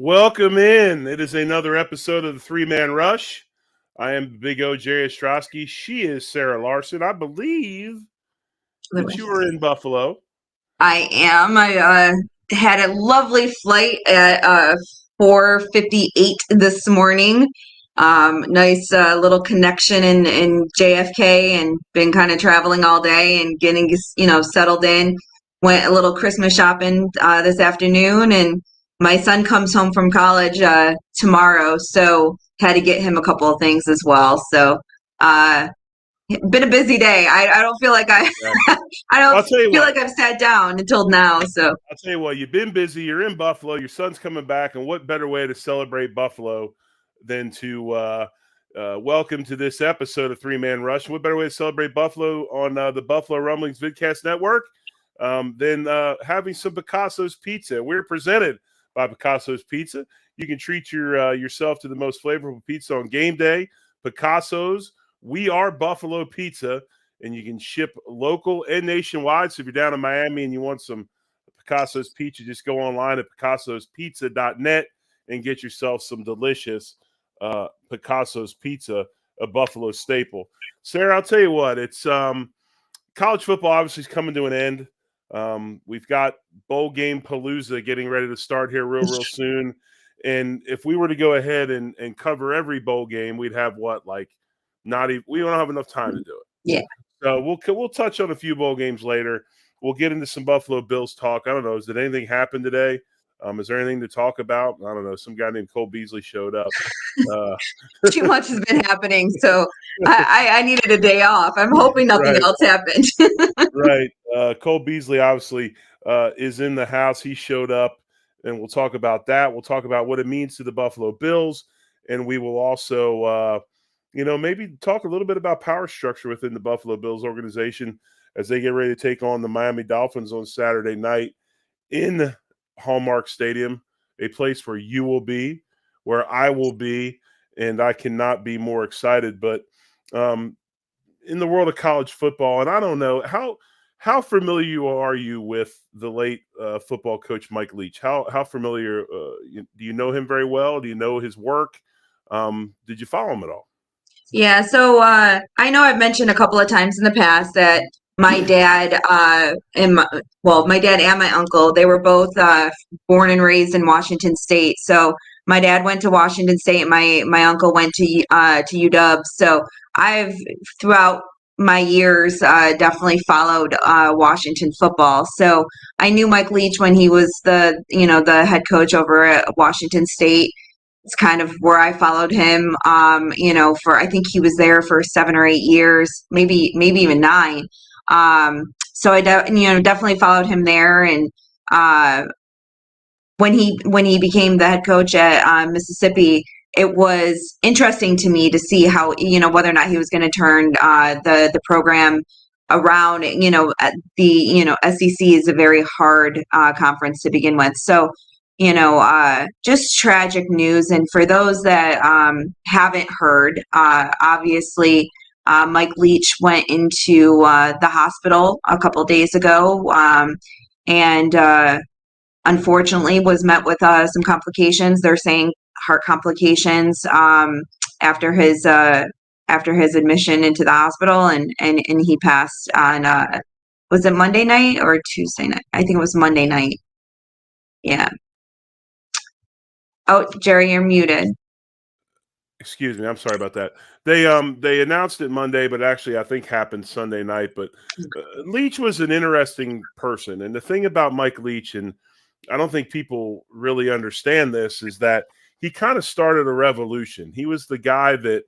Welcome in. It is another episode of the Three-Man Rush. I am Big O, Jerry Ostroski. She is Sara Larson. I believe that you were in Buffalo. I am. I had a lovely flight at 4:58 this morning. Nice little connection in JFK, and been kind of traveling all day and getting settled in. Went a little Christmas shopping this afternoon, and my son comes home from college tomorrow, so had to get him a couple of things as well. So been a busy day. I don't feel like I don't feel like I've sat down until now. So I'll tell you what, you've been busy. You're in Buffalo. Your son's coming back, and what better way to celebrate Buffalo than to welcome to this episode of Three-Man Rush? What better way to celebrate Buffalo on the Buffalo Rumblings Vidcast Network than having some Picasso's Pizza? We're presented by Picasso's Pizza. You can treat yourself to the most flavorful pizza on game day. Picasso's. We are Buffalo Pizza, and you can ship local and nationwide. So if you're down in Miami and you want some Picasso's Pizza, just go online at picassospizza.net and get yourself some delicious Picasso's Pizza, a Buffalo staple. Sarah, I'll tell you what, it's college football obviously is coming to an end. We've got bowl game palooza getting ready to start here real soon. And if we were to go ahead and cover every bowl game, we'd have we don't have enough time to do it. Yeah. So we'll touch on a few bowl games later. We'll get into some Buffalo Bills talk. I don't know. Did anything happen today? Is there anything to talk about? I don't know. Some guy named Cole Beasley showed up. Too much has been happening, so I needed a day off. I'm hoping nothing else happened. Right. Cole Beasley obviously is in the house. He showed up, and we'll talk about that. We'll talk about what it means to the Buffalo Bills, and we will also maybe talk a little bit about power structure within the Buffalo Bills organization as they get ready to take on the Miami Dolphins on Saturday night in Hallmark Stadium, a place where you will be, where I will be, and I cannot be more excited. But in the world of college football, and I don't know, how familiar are you with the late football coach Mike Leach? How familiar do you know him very well? Do you know his work? Did you follow him at all? Yeah, so I know I've mentioned a couple of times in the past that my dad my dad and my uncle, they were both born and raised in Washington State. So my dad went to Washington State, and my uncle went to UW. So I've throughout my years definitely followed Washington football. So I knew Mike Leach when he was the head coach over at Washington State. It's kind of where I followed him, I think he was there for 7 or 8 years, maybe even 9. So I definitely followed him there. And when he became the head coach at Mississippi, it was interesting to me to see how, whether or not he was going to turn the program around. The SEC is a very hard conference to begin with. So just tragic news. And for those that haven't heard, obviously, Mike Leach went into the hospital a couple days ago, and unfortunately was met with some complications. They're saying heart complications after his admission into the hospital, and he passed on. Was it Monday night or Tuesday night? I think it was Monday night. Yeah. Oh, Jerry, you're muted. Excuse me. I'm sorry about that. They announced it Monday, but actually I think happened Sunday night. But Leach was an interesting person. And the thing about Mike Leach, and I don't think people really understand this, is that he kind of started a revolution. He was the guy that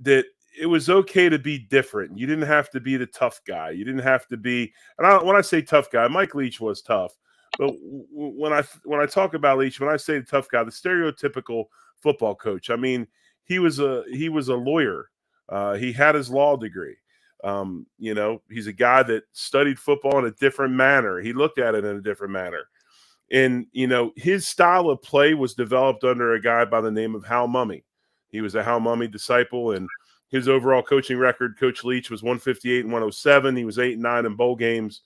it was okay to be different. You didn't have to be the tough guy. You didn't have to be – and when I say tough guy, Mike Leach was tough. But when I talk about Leach, when I say the tough guy, the stereotypical football coach, I mean, he was a lawyer. He had his law degree. He's a guy that studied football in a different manner. He looked at it in a different manner. And, his style of play was developed under a guy by the name of Hal Mumme. He was a Hal Mumme disciple, and his overall coaching record, Coach Leach, was 158 and 107. He was 8-9 in bowl games.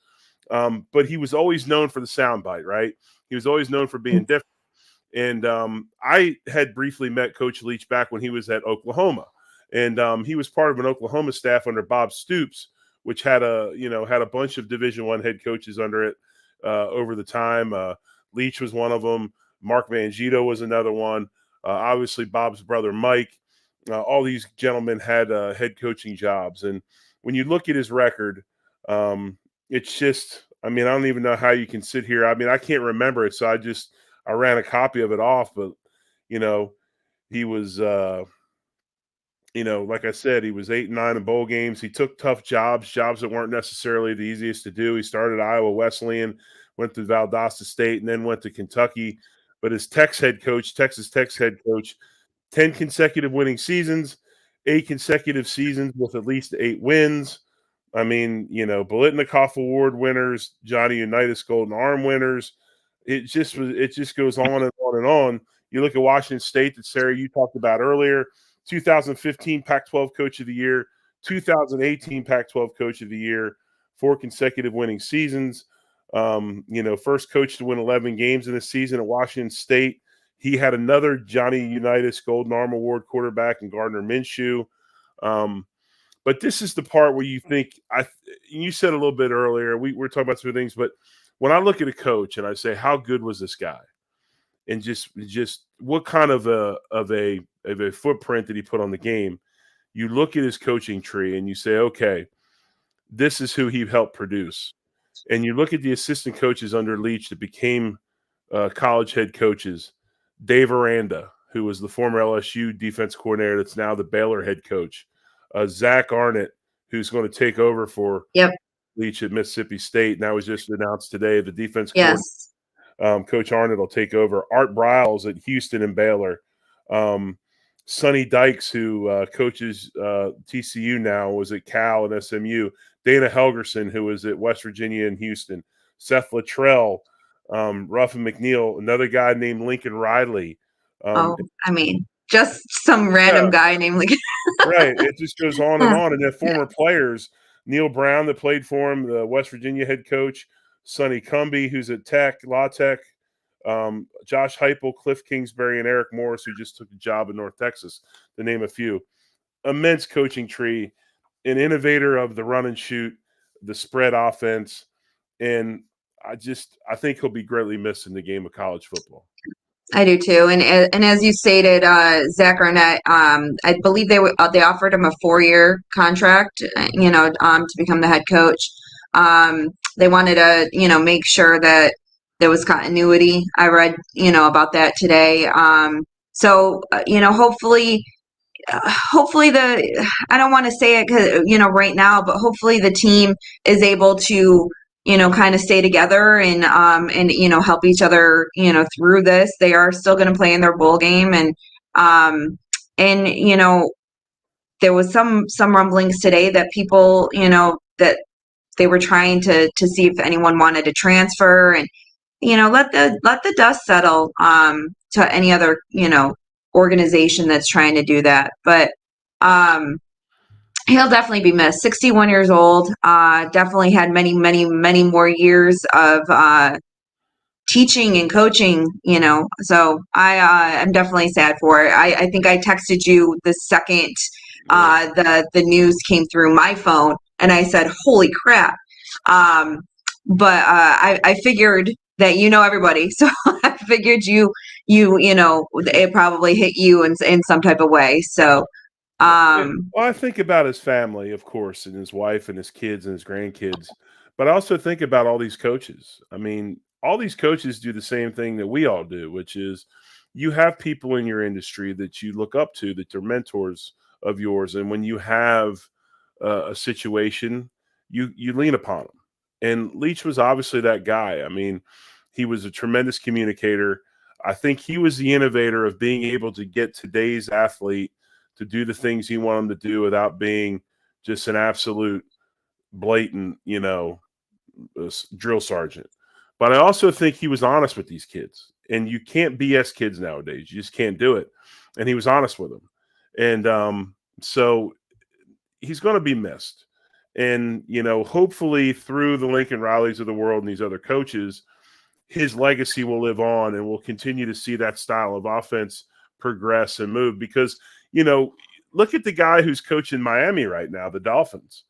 But he was always known for the soundbite, right? He was always known for being different. And I had briefly met Coach Leach back when he was at Oklahoma, and he was part of an Oklahoma staff under Bob Stoops, which had a bunch of Division I head coaches under it over the time. Leach was one of them. Mark Mangito was another one. Obviously, Bob's brother Mike. All these gentlemen had head coaching jobs, and when you look at his record, it's just, I mean, I don't even know how you can sit here. I mean, I can't remember it, so I ran a copy of it off, but he was, like I said, he was 8-9 in bowl games. He took tough jobs that weren't necessarily the easiest to do. He started Iowa Wesleyan, went to Valdosta State, and then went to Kentucky. But as Texas Tech's head coach, 10 consecutive winning seasons, 8 consecutive seasons with at least 8 wins. I mean, Biletnikoff Award winners, Johnny Unitas Golden Arm winners. It just goes on and on and on. You look at Washington State that, Sarah, you talked about earlier, 2015 Pac-12 Coach of the Year, 2018 Pac-12 Coach of the Year, 4 consecutive winning seasons. First coach to win 11 games in a season at Washington State. He had another Johnny Unitas Golden Arm Award quarterback in Gardner Minshew. But this is the part where you think, you said a little bit earlier, we were talking about some things, but when I look at a coach and I say, how good was this guy? And just what kind of a footprint did he put on the game? You look at his coaching tree and you say, okay, this is who he helped produce. And you look at the assistant coaches under Leach that became college head coaches. Dave Aranda, who was the former LSU defense coordinator that's now the Baylor head coach. Zach Arnett, who's going to take over for Leach at Mississippi State. And that was just announced today. The defense coordinator, Coach Arnett will take over. Art Briles at Houston and Baylor. Sonny Dykes, who coaches TCU now, was at Cal and SMU. Dana Helgerson, who was at West Virginia and Houston. Seth Luttrell, Ruffin McNeil, another guy named Lincoln Riley. Just some random guy named Lincoln. Right. It just goes on and on. And then former players, Neil Brown that played for him, the West Virginia head coach, Sonny Cumby, who's at La Tech, Josh Heupel, Cliff Kingsbury, and Eric Morris, who just took a job in North Texas, to name a few. Immense coaching tree, an innovator of the run and shoot, the spread offense. And I think he'll be greatly missed in the game of college football. I do too, and as you stated, Zach Arnett, I believe they offered him a 4-year contract, to become the head coach. They wanted to, make sure that there was continuity. I read, about that today. So hopefully I don't want to say it 'cause, right now, but hopefully the team is able to kind of stay together and help each other, through this. They are still going to play in their bowl game. And there was some rumblings today that people, that they were trying to see if anyone wanted to transfer and, let the dust settle, to any other, organization that's trying to do that. But, he'll definitely be missed. 61 years old. Definitely had many, many, many more years of teaching and coaching. So I'm definitely sad for it. I think I texted you the second the news came through my phone, and I said, "Holy crap!" But I figured that everybody, so I figured it probably hit you in some type of way. So. Well, I think about his family, of course, and his wife and his kids and his grandkids, but I also think about all these coaches. I mean, all these coaches do the same thing that we all do, which is you have people in your industry that you look up to, that they're mentors of yours, and when you have a situation, you lean upon them. And Leach was obviously that guy. I mean, he was a tremendous communicator. I think he was the innovator of being able to get today's athlete to do the things he wanted them to do without being just an absolute blatant, drill sergeant. But I also think he was honest with these kids. And you can't BS kids nowadays. You just can't do it. And he was honest with them. And so he's going to be missed. And, hopefully through the Lincoln Rileys of the world and these other coaches, his legacy will live on, and we'll continue to see that style of offense progress and move. Because, look at the guy who's coaching Miami right now, the Dolphins.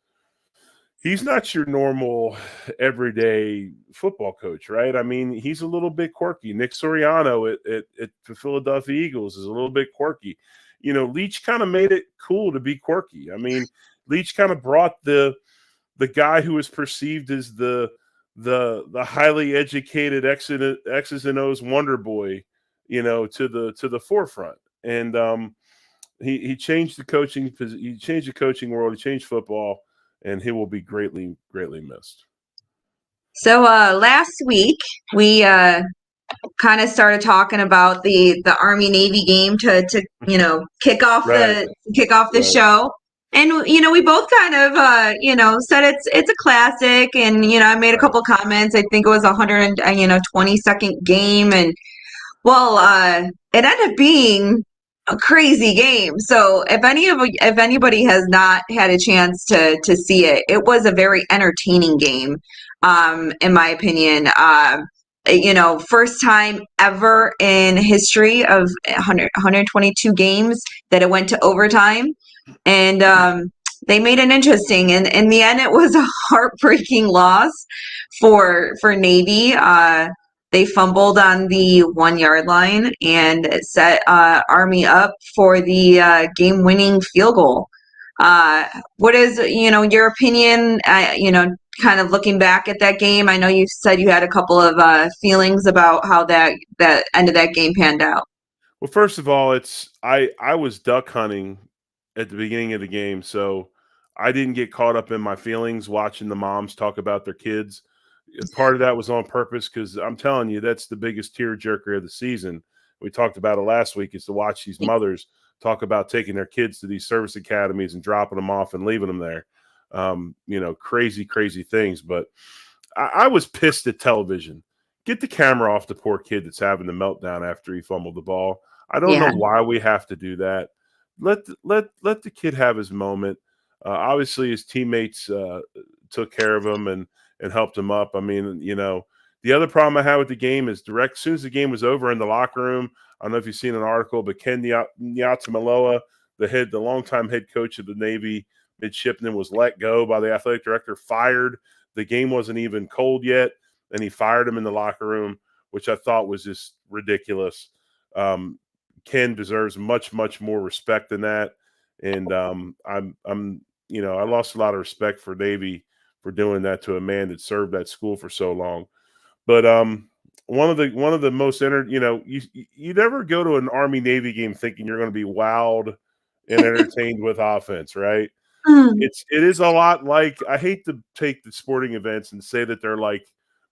He's not your normal everyday football coach, right? I mean, he's a little bit quirky. Nick Soriano at the Philadelphia Eagles is a little bit quirky. Leach kind of made it cool to be quirky. I mean, Leach kind of brought the guy who was perceived as the highly educated X's and O's wonder boy, to the forefront. And he changed the coaching. He changed the coaching world. He changed football. And he will be greatly, greatly missed. So last week we kind of started talking about the Army Navy game to kick off the show, and we both kind of said it's a classic, and I made a couple comments. I think it was 122nd game, and it ended up being a crazy game. So if anybody has not had a chance to see it, it was a very entertaining game, in my opinion. First time ever in history of 122 games that it went to overtime, and they made it interesting. And in the end, it was a heartbreaking loss for Navy. They fumbled on the 1 yard line and set Army up for the game-winning field goal. What is your opinion? Kind of looking back at that game. I know you said you had a couple of feelings about how that end of that game panned out. Well, first of all, I was duck hunting at the beginning of the game, so I didn't get caught up in my feelings watching the moms talk about their kids. Part of that was on purpose, because I'm telling you, that's the biggest tearjerker of the season. We talked about it last week, is to watch these mothers talk about taking their kids to these service academies and dropping them off and leaving them there. Crazy, crazy things. But I was pissed at television. Get the camera off the poor kid that's having the meltdown after he fumbled the ball. I don't know why we have to do that. Let the kid have his moment. Obviously, his teammates took care of him and helped him up. I mean, the other problem I had with the game is as soon as the game was over in the locker room, I don't know if you've seen an article, but Ken Niatamaloa, the longtime head coach of the Navy midshipman, was let go by the athletic director, fired. The game wasn't even cold yet, and he fired him in the locker room, which I thought was just ridiculous. Ken deserves much, much more respect than that. And I lost a lot of respect for Navy for doing that to a man that served that school for so long. But one of the most you never go to an Army Navy game thinking you're going to be wowed and entertained with offense, right? It is a lot like, I hate to take the sporting events and say that they're like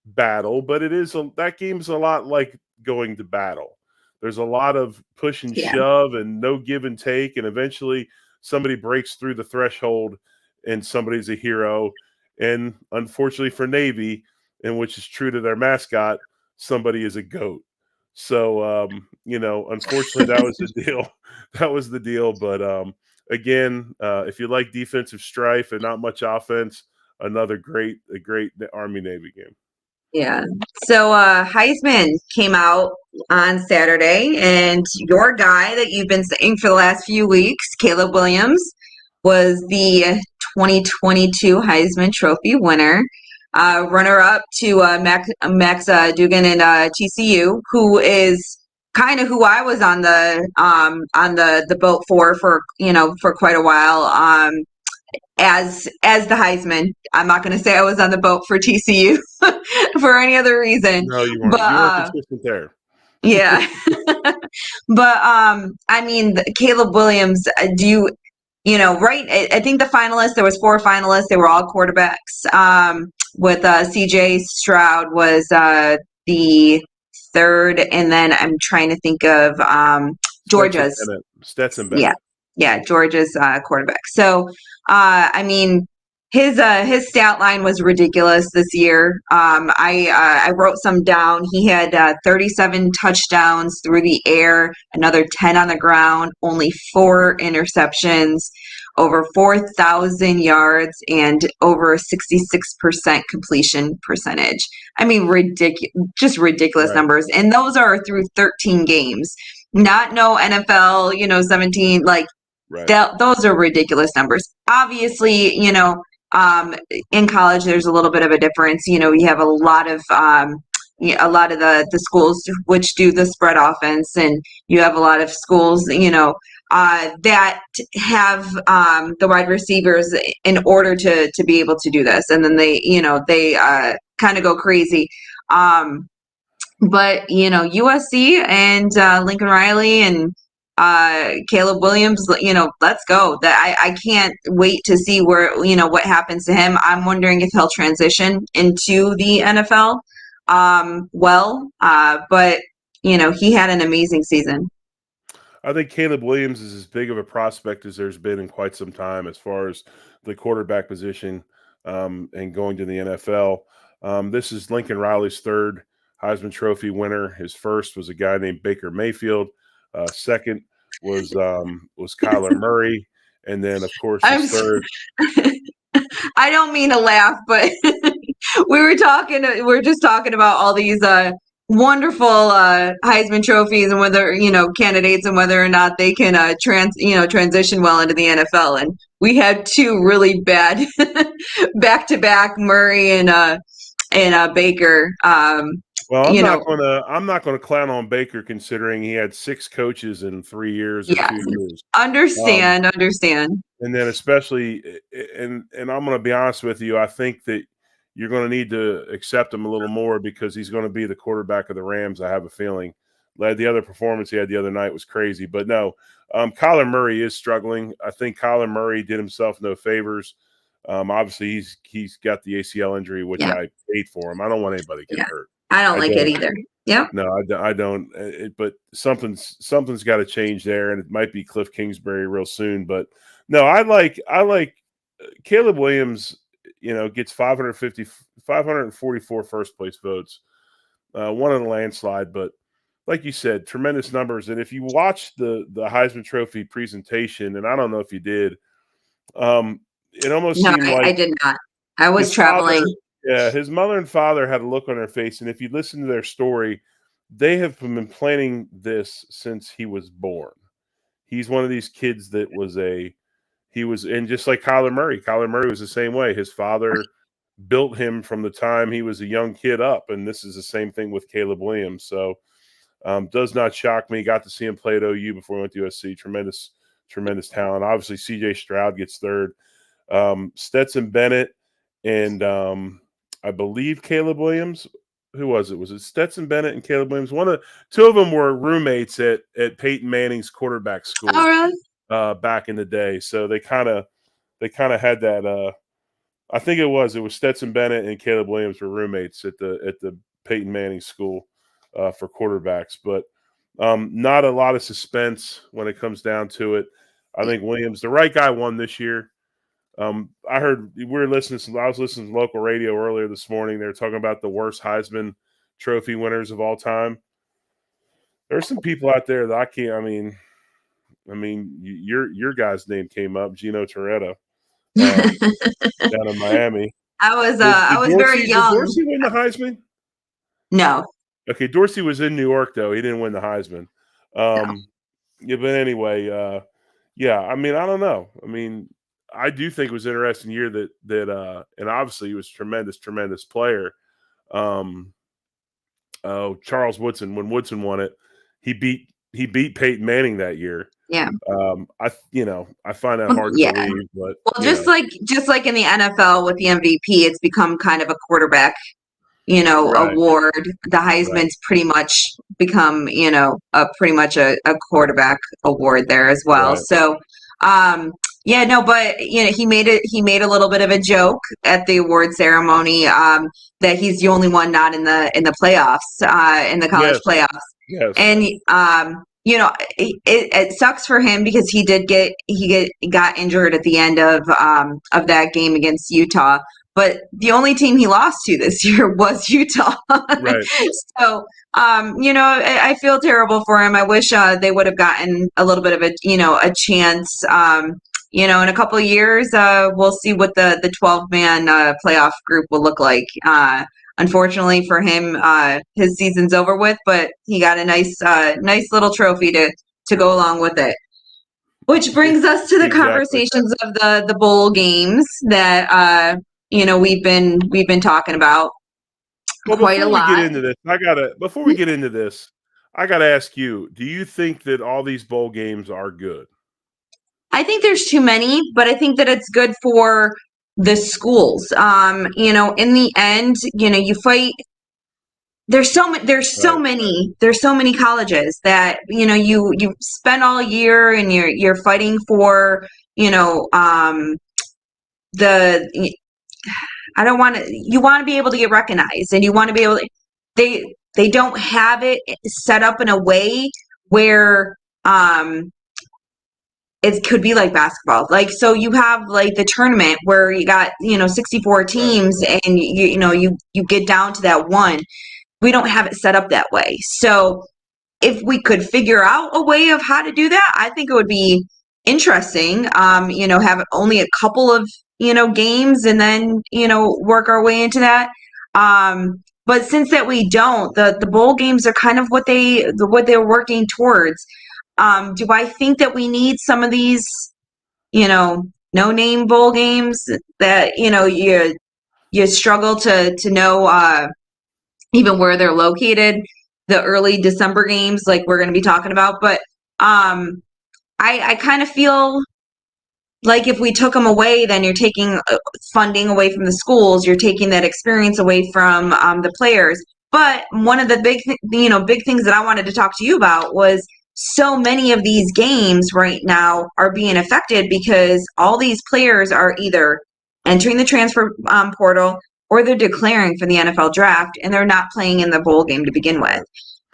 battle, but that game's a lot like going to battle. There's a lot of push and shove and no give and take, and eventually somebody breaks through the threshold and somebody's a hero. And unfortunately for Navy, and which is true to their mascot, somebody is a goat. So, unfortunately, that was the deal. That was the deal. But again, if you like defensive strife and not much offense, a great Army Navy game. Yeah. So Heisman came out on Saturday, and your guy that you've been saying for the last few weeks, Caleb Williams, was the 2022 Heisman Trophy winner. Runner-up to Max Duggan and TCU, who is kind of who I was on the boat for quite a while. As the Heisman, I'm not going to say I was on the boat for TCU for any other reason. No, you weren't. You weren't consistent there. Yeah, but I mean, Caleb Williams. Right? I think the finalists. There was 4 finalists. They were all quarterbacks. With CJ Stroud was the third, and then I'm trying to think of Georgia's Stetson Bennett. Yeah, Georgia's quarterback. So, I mean, his stat line was ridiculous this year. I wrote some down. He had 37 touchdowns through the air, another 10 on the ground, only 4 interceptions. over 4,000 yards and over a 66% completion percentage. I mean, just ridiculous Right. numbers. And those are through 13 games, not no NFL, 17, like Right. those are ridiculous numbers. Obviously, in college, there's a little bit of a difference. You have a lot of the schools which do the spread offense, and you have a lot of schools, that have the wide receivers in order to be able to do this, and then they kind of go crazy. But USC and Lincoln Riley and Caleb Williams, let's go. That I can't wait to see where what happens to him. I'm wondering if he'll transition into the NFL. But he had an amazing season. I think Caleb Williams is as big of a prospect as there's been in quite some time as far as the quarterback position and going to the NFL. This is Lincoln Riley's third Heisman Trophy winner. His first was a guy named Baker Mayfield. Second was Kyler Murray, and then of course his third. I don't mean to laugh, but we were just talking about all these wonderful Heisman trophies and whether candidates and whether or not they can transition well into the NFL. And we had two really bad back to back, Murray and Baker. Well, I'm not gonna clown on Baker considering he had 6 coaches in 3 years or 2 years. Understand. And then especially, and I'm going to be honest with you, I think that you're going to need to accept him a little more because he's going to be the quarterback of the Rams. I have a feeling. The other performance he had the other night was crazy, but no, Kyler Murray is struggling. I think Kyler Murray did himself no favors. Obviously, he's got the ACL injury, which I paid for him. I don't want anybody to get hurt. I don't like it either. Yeah. No, I don't. But something's got to change there, and it might be Cliff Kingsbury real soon. But no, I like Caleb Williams. Gets 544 first place votes, won in a landslide. But like you said, tremendous numbers. And if you watch the Heisman Trophy presentation, and I don't know if you did, it almost seemed like I did not. I was traveling. His mother and father had a look on their face, and if you listen to their story, they have been planning this since he was born. He's one of these kids that and just like Kyler Murray was the same way. His father built him from the time he was a young kid up, and this is the same thing with Caleb Williams. So does not shock me. Got to see him play at OU before he went to USC. Tremendous talent. Obviously, CJ Stroud gets third. Stetson Bennett and I believe Caleb Williams. Who was it? Was it Stetson Bennett and Caleb Williams? Two of them were roommates at Peyton Manning's quarterback school. Oh, really? Back in the day. So they kind of had that. I think it was Stetson Bennett and Caleb Williams were roommates at the Peyton Manning school for quarterbacks, but not a lot of suspense when it comes down to it. I think Williams, the right guy, won this year. I heard I was listening to local radio earlier this morning. They were talking about the worst Heisman Trophy winners of all time. There's some people out there that I can't. I mean, your guy's name came up, Gino Toretta, down in Miami. I was very young. Did Dorsey win the Heisman? No. Okay, Dorsey was in New York though. He didn't win the Heisman. No. Yeah, but anyway, I don't know. I do think it was an interesting year that and obviously he was tremendous player. Charles Woodson, when Woodson won it, he beat Peyton Manning that year. Yeah. I find that hard to believe, but just like in the NFL with the MVP, it's become kind of a quarterback, award. The Heisman's pretty much become, pretty much a quarterback award there as well. Right. So, but he made a little bit of a joke at the award ceremony that he's the only one not in the playoffs, in the college playoffs. Yes. And it sucks for him because he got injured at the end of that game against Utah. But the only team he lost to this year was Utah. Right. So, I feel terrible for him. I wish they would have gotten a little bit of a chance in a couple of years, we'll see what the 12-man playoff group will look like. Unfortunately for him, his season's over with, but he got a nice little trophy to go along with it. Which brings us to the Exactly. conversations of the bowl games that we've been talking about quite a lot. Before we get into this, I gotta ask you: do you think that all these bowl games are good? I think there's too many, but I think that it's good for the schools. In the end, you fight. There's so Right. many colleges that you spend all year and you're fighting for the I don't want to you want to be able to get recognized, and you want to be able to they don't have it set up in a way where it could be like basketball. Like, so you have like the tournament where you got 64 Right. teams, and you get down to that one. We don't have it set up that way. So if we could figure out a way of how to do that, I think it would be interesting. Have only a couple of games, and then work our way into that. But since that we don't, the bowl games are kind of what they're working towards. Do I think that we need some of these, no name bowl games that you struggle to know even where they're located, the early December games like we're going to be talking about. But I kind of feel like if we took them away, then you're taking funding away from the schools. You're taking that experience away from the players. But one of the big things that I wanted to talk to you about was so many of these games right now are being affected because all these players are either entering the transfer portal, or they're declaring for the NFL draft, and they're not playing in the bowl game to begin with.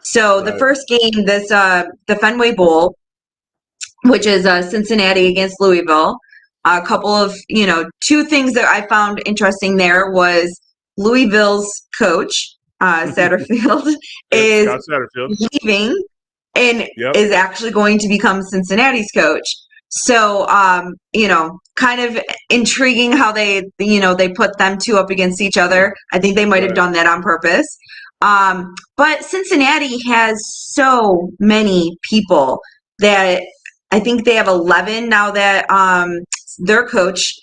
So the first game, the Fenway Bowl, which is Cincinnati against Louisville. A couple of, two things that I found interesting there was Louisville's coach, Satterfield, is Scott Satterfield leaving and is actually going to become Cincinnati's coach. So, kind of intriguing how they put them two up against each other. I think they might have done that on purpose. But Cincinnati has so many people that I think they have 11 now that their coach,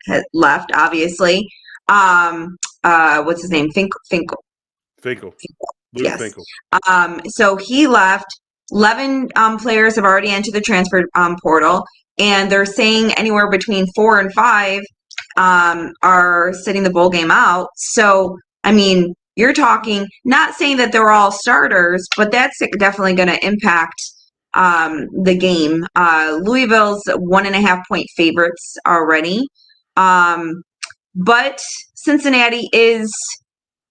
has left, obviously. What's his name? Finkel. Yes. Finkel. So he left. 11 players have already entered the transfer portal, and they're saying anywhere between 4 and 5 are sitting the bowl game out. So, I mean, you're talking, not saying that they're all starters, but that's definitely going to impact the game. Louisville's 1.5-point favorites already. But Cincinnati is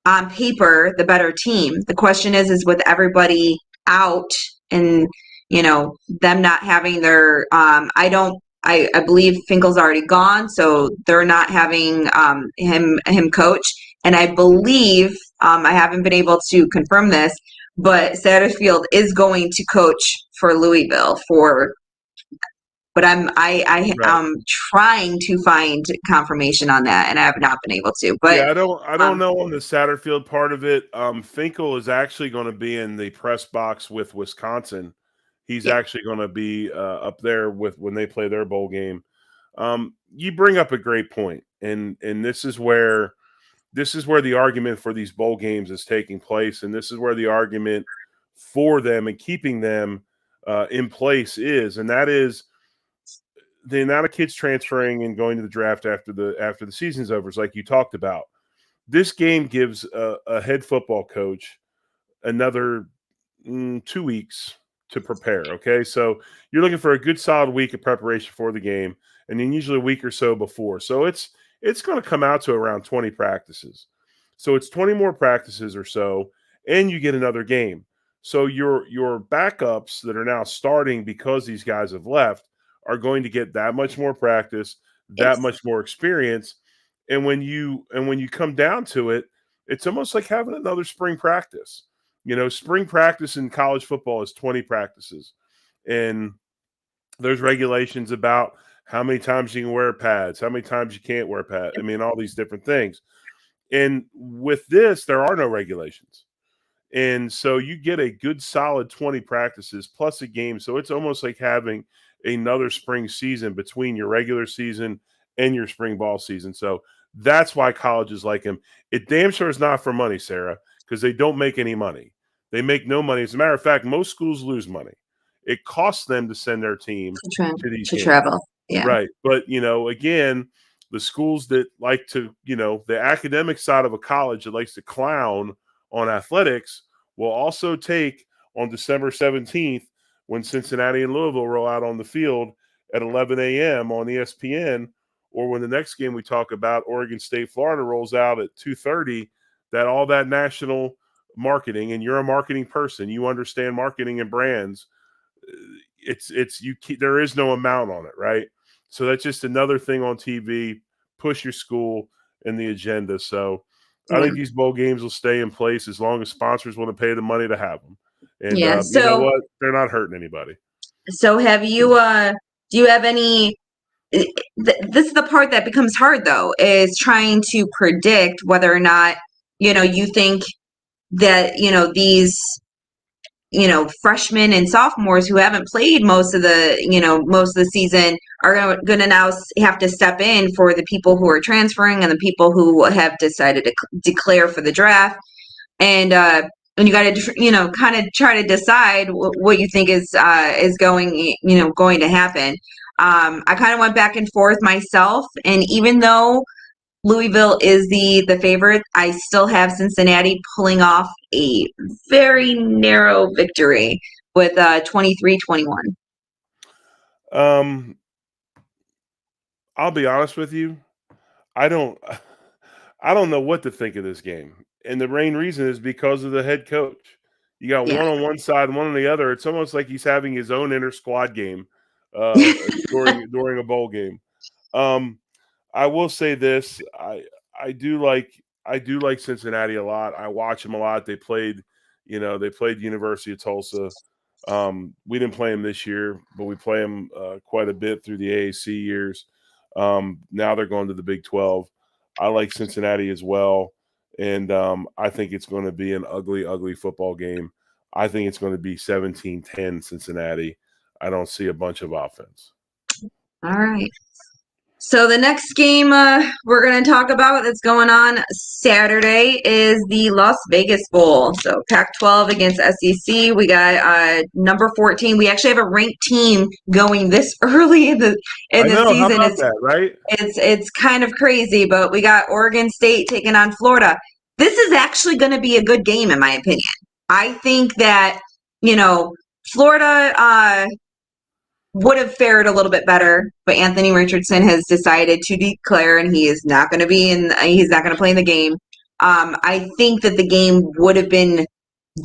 on paper the better team. The question is with everybody out and them not having their I believe Finkel's already gone, so they're not having him coach. And I believe I haven't been able to confirm this, but Satterfield is going to coach for Louisville but I'm trying to find confirmation on that, and I have not been able to. But yeah, I don't know on the Satterfield part of it. Finkel is actually going to be in the press box with Wisconsin. He's actually going to be up there when they play their bowl game. You bring up a great point, and this is where the argument for these bowl games is taking place, and this is where the argument for them and keeping them in place is, and that is the amount of kids transferring and going to the draft after the season's over. Is like you talked about. This game gives a head football coach another 2 weeks to prepare. Okay, so you're looking for a good solid week of preparation for the game, and then usually a week or so before. So it's going to come out to around 20 practices. So it's 20 more practices or so, and you get another game. So your backups that are now starting because these guys have left are going to get that much more practice, that much more experience. And when you come down to it, it's almost like having another spring practice. Spring practice in college football is 20 practices. And there's regulations about how many times you can wear pads, how many times you can't wear pads. I mean, all these different things. And with this, there are no regulations. And so you get a good solid 20 practices plus a game. So it's almost like having another spring season between your regular season and your spring ball season. So that's why colleges like him. It damn sure is not for money, Sarah, because they don't make any money. They make no money. As a matter of fact, most schools lose money. It costs them to send their team to these to games. travel. Yeah. Right. But, again, the schools that like to, the academic side of a college that likes to clown on athletics will also take on December 17th when Cincinnati and Louisville roll out on the field at 11 a.m. on ESPN, or when the next game we talk about, Oregon State, Florida, rolls out at 2:30, that all that national marketing, and you're a marketing person, you understand marketing and brands, there is no amount on it, right? So that's just another thing on TV, push your school and the agenda. So I think these bowl games will stay in place as long as sponsors want to pay the money to have them. And you know what? They're not hurting anybody. So have you, do you have any, this is the part that becomes hard though, is trying to predict whether or not, you think that, these, freshmen and sophomores who haven't played most of the season are going to now have to step in for the people who are transferring and the people who have decided to declare for the draft. And you got to, kind of try to decide what you think is going to happen. I kind of went back and forth myself, and even though Louisville is the favorite, I still have Cincinnati pulling off a very narrow victory with 23-21. I'll be honest with you. I don't know what to think of this game. And the main reason is because of the head coach. You got one on one side, one on the other. It's almost like he's having his own inner squad game during a bowl game. I will say this: I do like Cincinnati a lot. I watch them a lot. They played University of Tulsa. We didn't play them this year, but we play them quite a bit through the AAC years. Now they're going to the Big 12. I like Cincinnati as well, and I think it's going to be an ugly, ugly football game. I think it's going to be 17-10 Cincinnati. I don't see a bunch of offense. All right. So the next game we're going to talk about that's going on Saturday is the Las Vegas Bowl. So Pac-12 against SEC. We got number 14. We actually have a ranked team going this early in the season. How about that, right? It's kind of crazy, but we got Oregon State taking on Florida. This is actually going to be a good game, in my opinion. I think that, Florida would have fared a little bit better, but Anthony Richardson has decided to declare, and he is not going to he's not going to play in the game. I think that the game would have been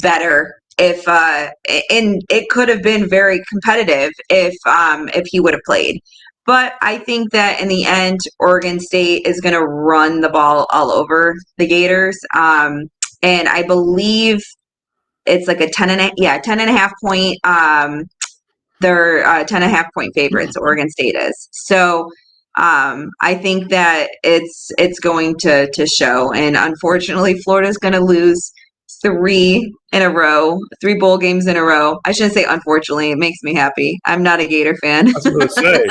better if, and it could have been very competitive if he would have played. But I think that in the end, Oregon State is going to run the ball all over the Gators. And I believe it's like a 10.5 point, they're 10.5 point favorites. Oregon State is. So I think that it's going to show. And unfortunately, Florida's going to lose 3 bowl games in a row. I shouldn't say unfortunately. It makes me happy. I'm not a Gator fan. I was going to say,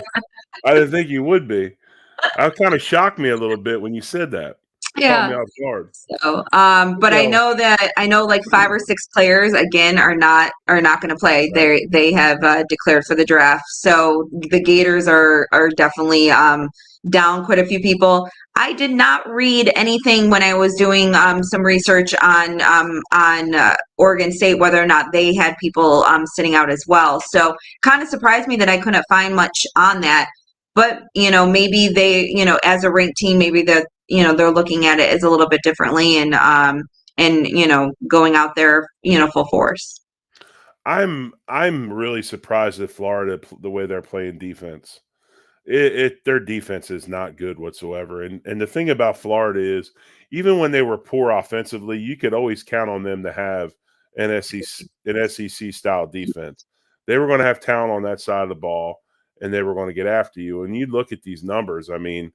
I didn't think you would be. That kind of shocked me a little bit when you said that. Caught me off guard. So, but I know like 5 or 6 players again are not going to play. Right. They have declared for the draft. So the Gators are definitely down quite a few people. I did not read anything when I was doing some research on Oregon State whether or not they had people sitting out as well. So kind of surprised me that I couldn't find much on that. But maybe they as a ranked team, maybe they're looking at it as a little bit differently and going out there full force. I'm really surprised at Florida the way they're playing defense. Their defense is not good whatsoever. And the thing about Florida is, even when they were poor offensively, you could always count on them to have an SEC style defense. They were going to have talent on that side of the ball, and they were going to get after you. And you look at these numbers. I mean,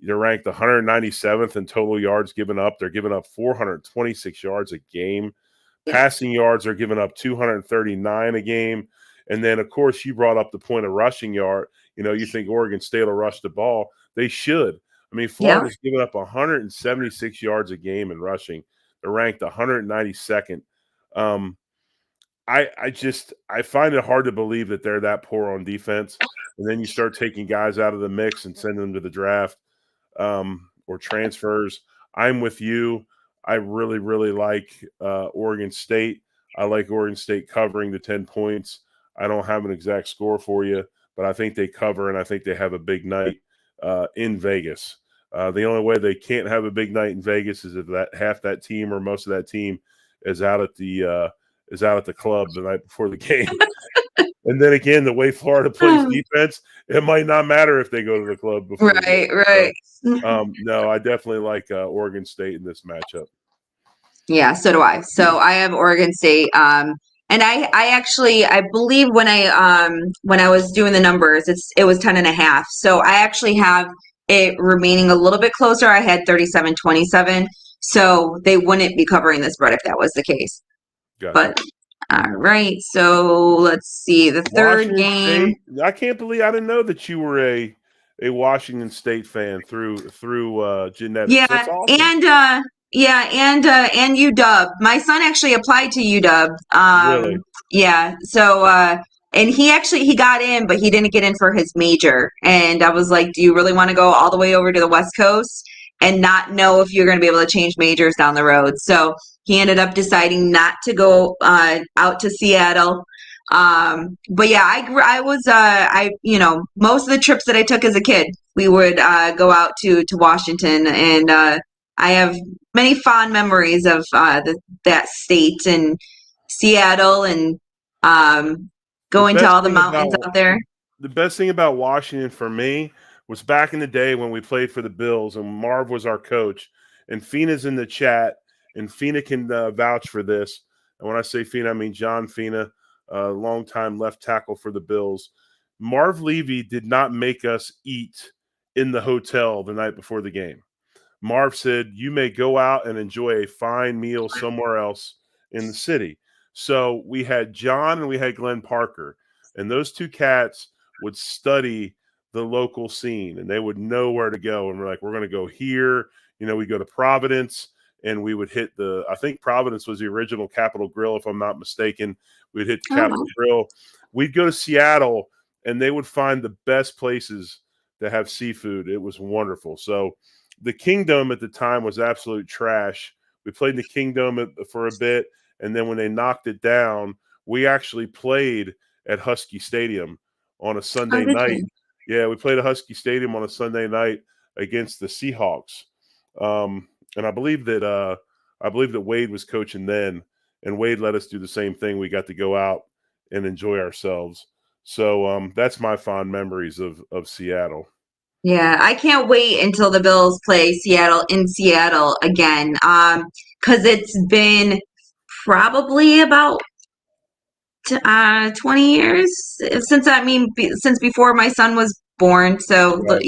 they're ranked 197th in total yards given up. They're giving up 426 yards a game. Passing yards are giving up 239 a game. And then, of course, you brought up the point of rushing yard. You think Oregon State will rush the ball. They should. I mean, Florida's giving up 176 yards a game in rushing. They're ranked 192nd. I find it hard to believe that they're that poor on defense. And then you start taking guys out of the mix and sending them to the draft or transfers. I'm with you. I really, really like Oregon State. I like Oregon State covering the 10 points. I don't have an exact score for you, but I think they cover, and I think they have a big night in Vegas. The only way they can't have a big night in Vegas is if that half that team or most of that team is out at the club the night before the game. And then again, the way Florida plays defense, it might not matter if they go to the club before. Right. So, no, I definitely like Oregon State in this matchup. Yeah, so do I. So I have Oregon State. And I believe when I was doing the numbers, it was 10.5. So I actually have it remaining a little bit closer. I had 37-27. So they wouldn't be covering the spread if that was the case. Gotcha. But all right, so let's see the third Washington game. State, I can't believe I didn't know that you were a Washington State fan through genetics. Yeah, That's awesome. and UW. My son actually applied to UW. Really? Yeah. So and he got in, but he didn't get in for his major. And I was like, do you really want to go all the way over to the West Coast and not know if you're going to be able to change majors down the road? So he ended up deciding not to go out to Seattle. But yeah, I was most of the trips that I took as a kid, we would go out to Washington, and I have many fond memories of that state and Seattle, and going to all the mountains out there. The best thing about Washington for me was back in the day when we played for the Bills and Marv was our coach, and Fina's in the chat, and Fina can vouch for this. And when I say Fina, I mean John Fina, longtime left tackle for the Bills. Marv Levy did not make us eat in the hotel the night before the game. Marv said, you may go out and enjoy a fine meal somewhere else in the city. So we had John and we had Glenn Parker, and those two cats would study the local scene, and they would know where to go. And we're like, we're going to go here. We go to Providence, and we would hit I think Providence was the original Capitol Grill, if I'm not mistaken. We'd hit the Capitol Grill. We'd go to Seattle, and they would find the best places to have seafood. It was wonderful. So the Kingdom at the time was absolute trash. We played in the Kingdom for a bit, and then when they knocked it down, we actually played at Husky Stadium on a Sunday night. Yeah, we played at Husky Stadium on a Sunday night against the Seahawks. And I believe that Wade was coaching then, and Wade let us do the same thing. We got to go out and enjoy ourselves. So that's my fond memories of Seattle. Yeah, I can't wait until the Bills play Seattle in Seattle again, because it's been probably about 20 years since before my son was born. So Right.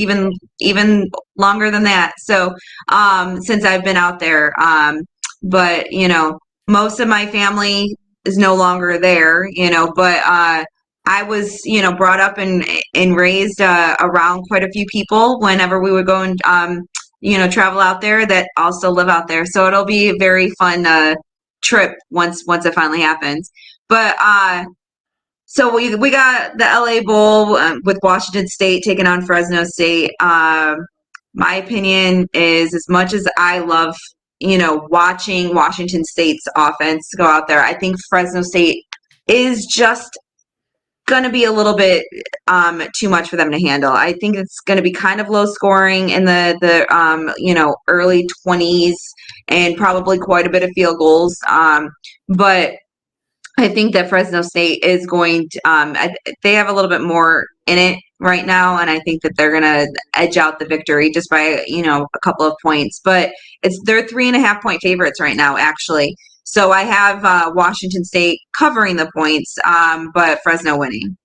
even longer than that. So since I've been out there, but most of my family is no longer there. But I was, brought up and raised around quite a few people whenever we would go and, travel out there that also live out there. So it'll be a very fun trip once it finally happens. But so we got the LA Bowl with Washington State taking on Fresno State. My opinion is, as much as I love, watching Washington State's offense go out there, I think Fresno State is just going to be a little bit too much for them to handle. I think it's going to be kind of low scoring in the early 20s and probably quite a bit of field goals. But I think that Fresno State is going to they have a little bit more in it right now, and I think that they're going to edge out the victory just by a couple of points. But they're 3.5-point favorites right now, actually. So I have Washington State covering the points, but Fresno winning.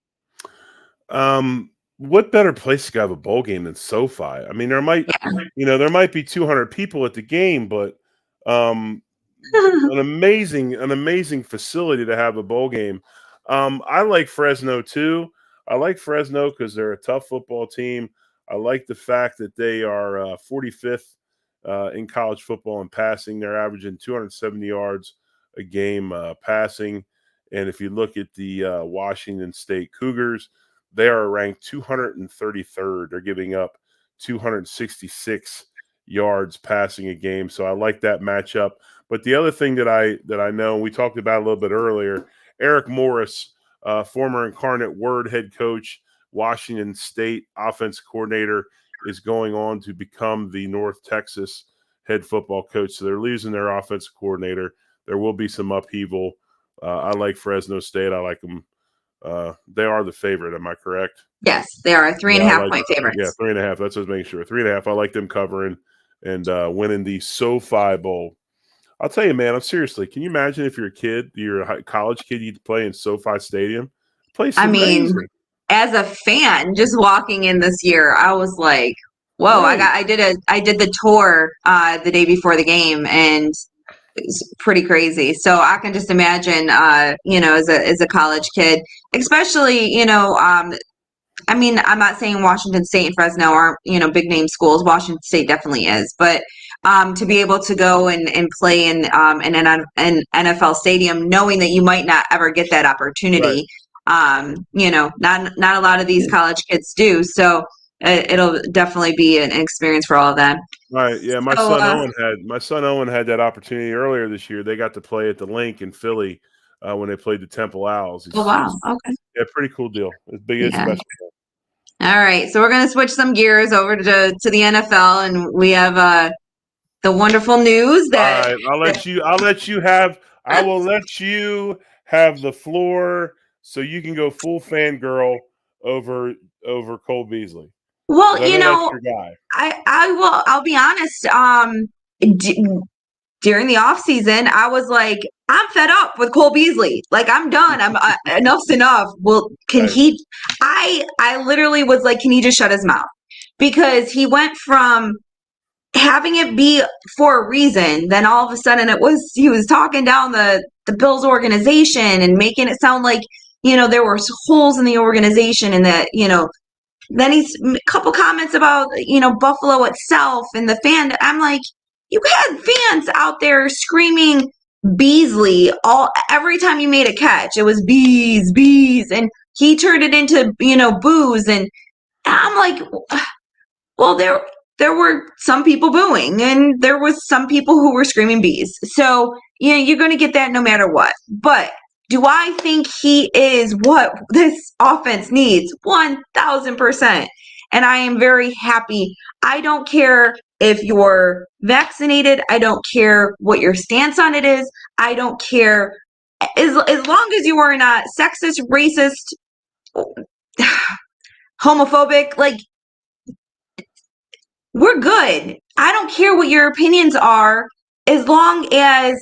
what better place to have a bowl game than SoFi? I mean, there might be 200 people at the game, but um, an amazing facility to have a bowl game. I like Fresno too. I like Fresno because they're a tough football team. I like the fact that they are 45th in college football in passing. They're averaging 270 yards a game passing. And if you look at the Washington State Cougars, they are ranked 233rd. They're giving up 266 yards passing a game. So I like that matchup. But the other thing that I know, and we talked about a little bit earlier, Eric Morris, former Incarnate Word head coach, Washington State offense coordinator, is going on to become the North Texas head football coach. So they're losing their offensive coordinator. There will be some upheaval. I like Fresno State. I like them. They are the favorite. Am I correct? Yes, they are 3.5 point favorites. Yeah, 3.5. That's what I was making sure. 3.5. I like them covering and winning the SoFi Bowl. I'll tell you, man, I'm seriously. Can you imagine if you're a kid, you're a college kid, you play in SoFi Stadium? The place is amazing. As a fan, just walking in this year, I was like, whoa, right. I did the tour the day before the game, and it's pretty crazy. So I can just imagine, as a college kid, especially, I mean, I'm not saying Washington State and Fresno aren't, big name schools. Washington State definitely is, but to be able to go and play in an NFL stadium, knowing that you might not ever get that opportunity, right. Not a lot of these college kids do. So it'll definitely be an experience for all of them. Right. Yeah. My son Owen had that opportunity earlier this year. They got to play at the Link in Philly when they played the Temple Owls. Okay. Yeah, pretty cool deal. It's big, it's special. All right, so we're going to switch some gears over to the NFL, and we have the wonderful news that. All right, I will let you have the floor, so you can go full fangirl over Cole Beasley. Well, that's your guy. I'll be honest. During the off season, I was like, I'm fed up with Cole Beasley. Like, I'm done. Enough's enough. Well, can he? I literally was like, can he just shut his mouth? Because he went from having it be for a reason, then all of a sudden he was talking down the Bills organization and making it sound like, there were holes in the organization, and that, then he's a couple comments about, Buffalo itself and the fan. I'm like, you had fans out there screaming Beasley every time you made a catch. It was bees, and he turned it into, boos. And I'm like, well, there were some people booing, and there was some people who were screaming bees. So, you're going to get that no matter what. But do I think he is what this offense needs? 1,000%. And I am very happy. I don't care if you're vaccinated. I don't care what your stance on it is. I don't care. As long as you are not sexist, racist, homophobic, like, we're good. I don't care what your opinions are, as long as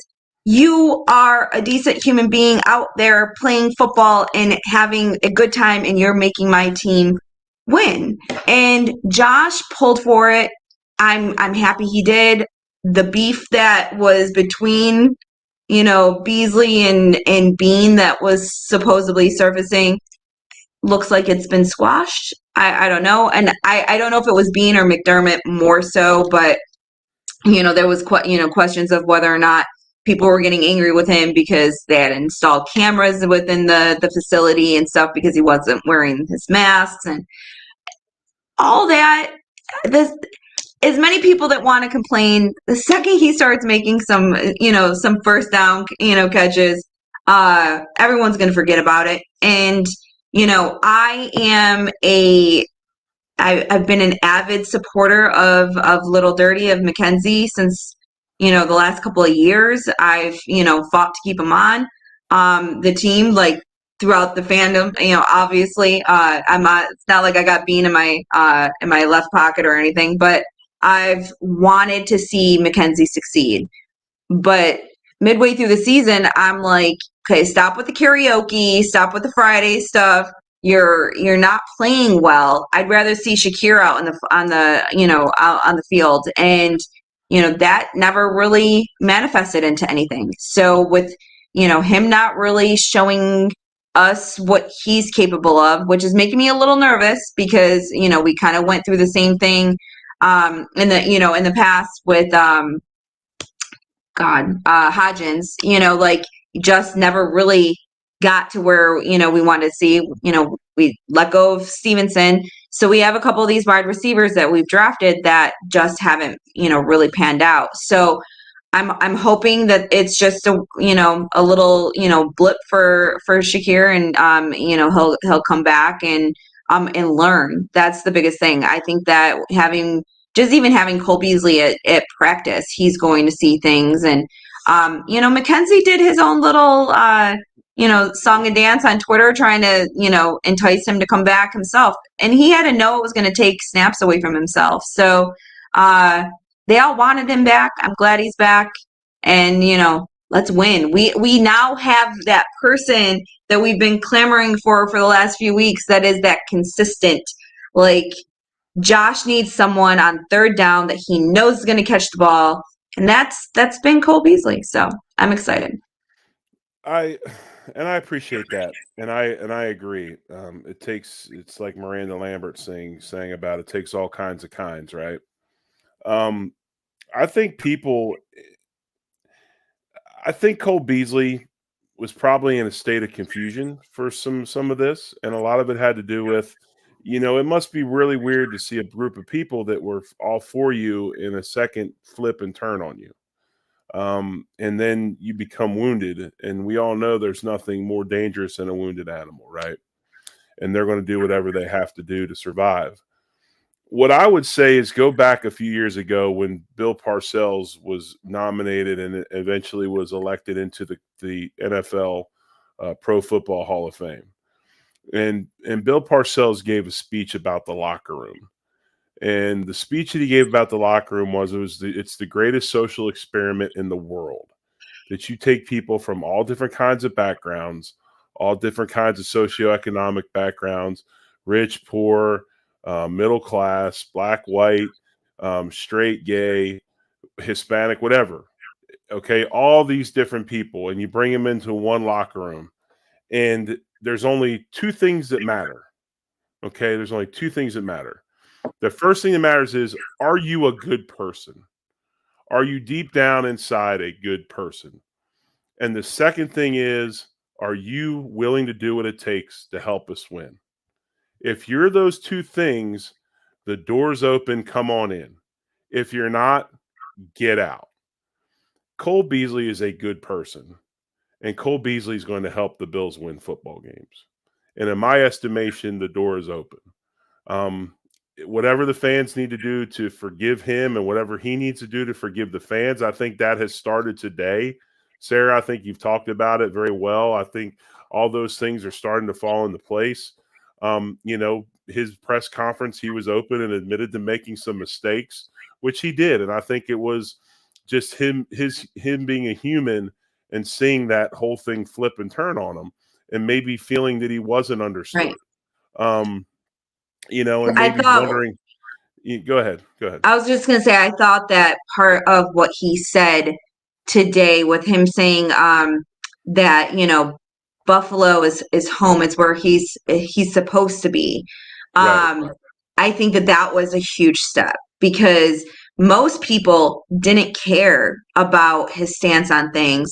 you are a decent human being out there playing football and having a good time, and you're making my team win. And Josh pulled for it. I'm happy he did. The beef that was between, Beasley and Bean that was supposedly surfacing looks like it's been squashed. I don't know. And I don't know if it was Bean or McDermott more so, but, there was, questions of whether or not people were getting angry with him because they had installed cameras within the facility and stuff because he wasn't wearing his masks and all that. As many people that want to complain, the second he starts making some first down, catches, everyone's going to forget about it. And, I've been an avid supporter of Little Dirty, of McKenzie, since, the last couple of years. I've, fought to keep him on the team, like, throughout the fandom. Obviously, it's not like I got Bean in my left pocket or anything, but I've wanted to see McKenzie succeed. But midway through the season, I'm like, okay, stop with the karaoke, stop with the Friday stuff. you're not playing well. I'd rather see Shakir out out on the field, and that never really manifested into anything. So with him not really showing us what he's capable of, which is making me a little nervous because we kind of went through the same thing in the past with Hodgins, like just never really got to where, we wanted to see. We let go of Stevenson. So we have a couple of these wide receivers that we've drafted that just haven't, really panned out. So I'm hoping that it's just a little, blip for Shakir, and he'll come back and learn. That's the biggest thing. I think that even having Cole Beasley at practice, he's going to see things. And, Mackenzie did his own little, song and dance on Twitter trying to, entice him to come back himself. And he had to know it was going to take snaps away from himself. So they all wanted him back. I'm glad he's back. And, let's win. We now have that person that we've been clamoring for the last few weeks that is that consistent, like, Josh needs someone on third down that he knows is going to catch the ball, and that's been Cole Beasley. So I'm excited. I appreciate that, and I agree. It's like Miranda Lambert saying about it takes all kinds of kinds, right? I think Cole Beasley was probably in a state of confusion for some of this, and a lot of it had to do with, it must be really weird to see a group of people that were all for you in a second flip and turn on you. And then you become wounded, and we all know there's nothing more dangerous than a wounded animal, right? And they're going to do whatever they have to do to survive. What I would say is go back a few years ago when Bill Parcells was nominated and eventually was elected into the NFL Pro Football Hall of Fame. And Bill Parcells gave a speech about the locker room. And the speech that he gave about the locker room it's the greatest social experiment in the world, that you take people from all different kinds of backgrounds, all different kinds of socioeconomic backgrounds, rich, poor, middle class, black, white, straight, gay, Hispanic, whatever. Okay, all these different people, and you bring them into one locker room. And there's only two things that matter. Okay, there's only two things that matter. The first thing that matters is, are you a good person? Are you deep down inside a good person? And the second thing is, are you willing to do what it takes to help us win? If you're those two things, the door's open, come on in. If you're not, get out. Cole Beasley is a good person, and Cole Beasley is going to help the Bills win football games. And in my estimation, the door is open. Whatever the fans need to do to forgive him and whatever he needs to do to forgive the fans, I think that has started today. Sarah, I think you've talked about it very well. I think all those things are starting to fall into place. His press conference, he was open and admitted to making some mistakes, which he did. And I think it was just him being a human and seeing that whole thing flip and turn on him and maybe feeling that he wasn't understood. Right. And maybe wondering. Go ahead. I was just going to say, I thought that part of what he said today with him saying that, Buffalo is home. It's where he's supposed to be. Right. I think that was a huge step because most people didn't care about his stance on things.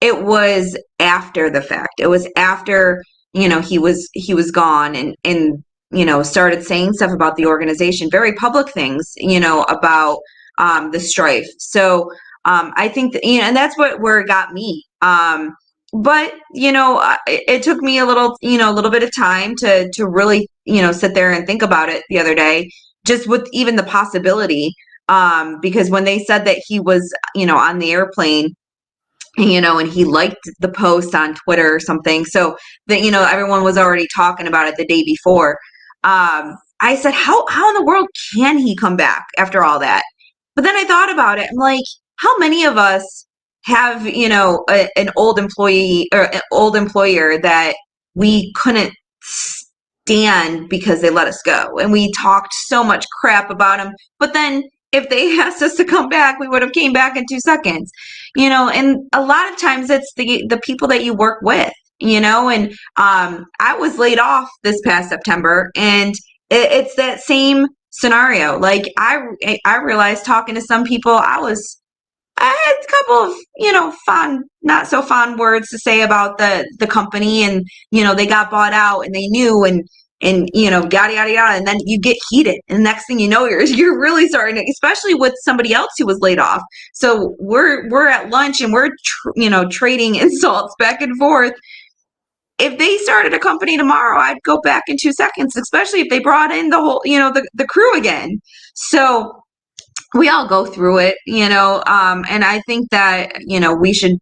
It was after the fact. It was after, he was gone and started saying stuff about the organization, very public things, about the strife. So I think that, and that's where it got me. But it took me a little bit of time to really, sit there and think about it the other day, just with even the possibility. Because when they said that he was, on the airplane, and he liked the post on Twitter or something, so that, everyone was already talking about it the day before. I said, how in the world can he come back after all that? But then I thought about it. I'm like, how many of us have, an old employee or an old employer that we couldn't stand because they let us go. And we talked so much crap about them. But then if they asked us to come back, we would have came back in 2 seconds. And a lot of times it's the people that you work with, and I was laid off this past September, and it's that same scenario. Like I realized talking to some people, I had a couple of, fond, not so fond words to say about the company, and, they got bought out and they knew, and, yada, yada, yada. And then you get heated. And next thing you know, you're really starting to, especially with somebody else who was laid off. So we're at lunch and we're, trading insults back and forth. If they started a company tomorrow, I'd go back in 2 seconds, especially if they brought in the whole, the crew again. So we all go through it, and I think that, we should,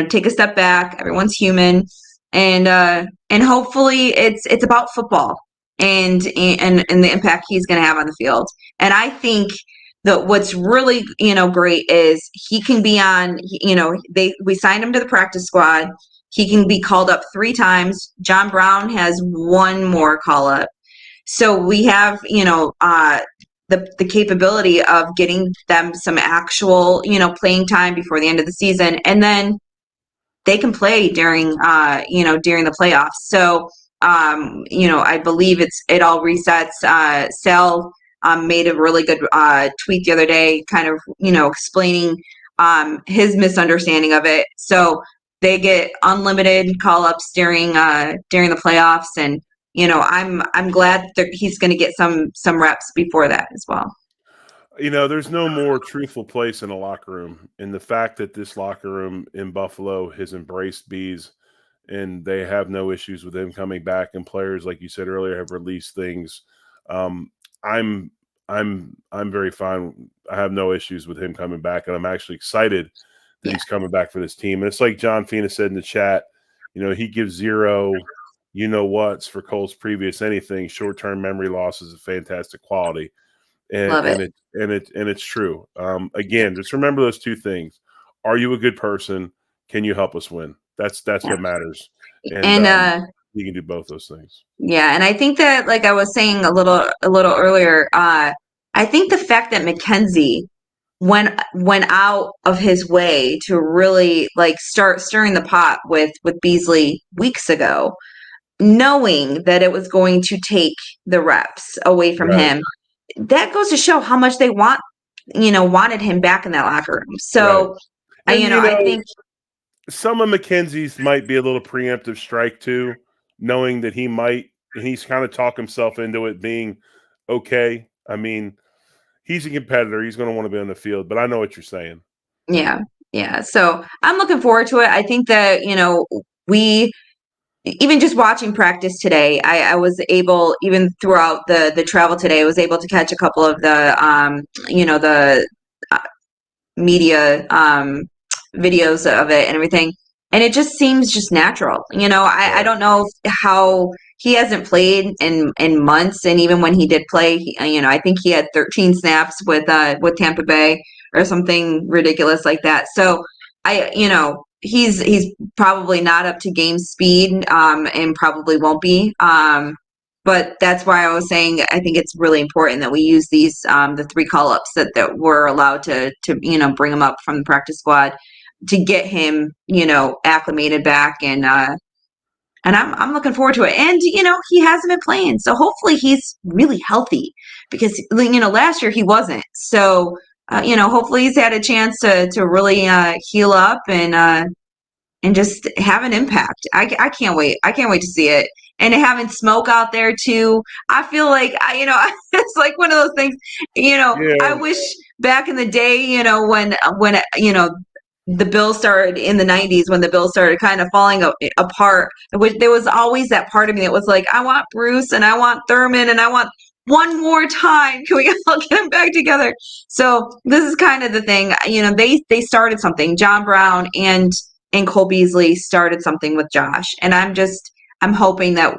take a step back. Everyone's human, and hopefully it's about football and the impact he's going to have on the field. And I think that what's really, great is he can be on, we signed him to the practice squad. He can be called up 3 times. John Brown has 1 more call up. So we have, the capability of getting them some actual, playing time before the end of the season. And then they can play during the playoffs. So, I believe it all resets. Sal made a really good tweet the other day, kind of, explaining his misunderstanding of it. So they get unlimited call-ups during the playoffs, and I'm glad that he's going to get some reps before that as well. There's no more truthful place in a locker room, and the fact that this locker room in Buffalo has embraced Bees, and they have no issues with him coming back, and players, like you said earlier, have released things. I'm very fine. I have no issues with him coming back, and I'm actually excited that he's coming back for this team. And it's like John Fina said in the chat, he gives 0 what's for Cole's previous anything. Short-term memory loss is a fantastic quality. And it's true. Again, just remember those 2 things. Are you a good person? Can you help us win? That's what matters. And you can do both those things. Yeah, and I think that, like I was saying a little earlier, I think the fact that McKenzie went out of his way to really start stirring the pot with Beasley weeks ago, knowing that it was going to take the reps away from him. That goes to show how much they wanted him back in that locker room. So, I think some of McKenzie's might be a little preemptive strike too, knowing that he's kind of talked himself into it being okay. I mean, he's a competitor. He's going to want to be on the field, but I know what you're saying. Yeah. Yeah. So I'm looking forward to it. I think that, we, even just watching practice today, I was able, even throughout the travel today, I was able to catch a couple of the, the media videos of it and everything. And it just seems just natural. I don't know how he hasn't played in months. And even when he did play, I think he had 13 snaps with Tampa Bay or something ridiculous like that. So he's probably not up to game speed, and probably won't be. But that's why I was saying I think it's really important that we use these the 3 call-ups that we're allowed to bring him up from the practice squad to get him acclimated back, and I'm looking forward to it. And he hasn't been playing, so hopefully he's really healthy, because last year he wasn't. So hopefully he's had a chance to really heal up and just have an impact. I can't wait. I can't wait to see it. And having Smoke out there too, I feel like it's like one of those things. I wish back in the day, when the Bills started in the 90s, when the Bills started kind of falling apart, there was always that part of me that was like, I want Bruce and I want Thurman and I want one more time. Can we all get them back together? So this is kind of the thing. They started something. John Brown and Cole Beasley started something with Josh, and I'm hoping that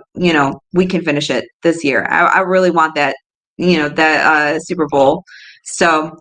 we can finish it this year. I really want that Super Bowl. So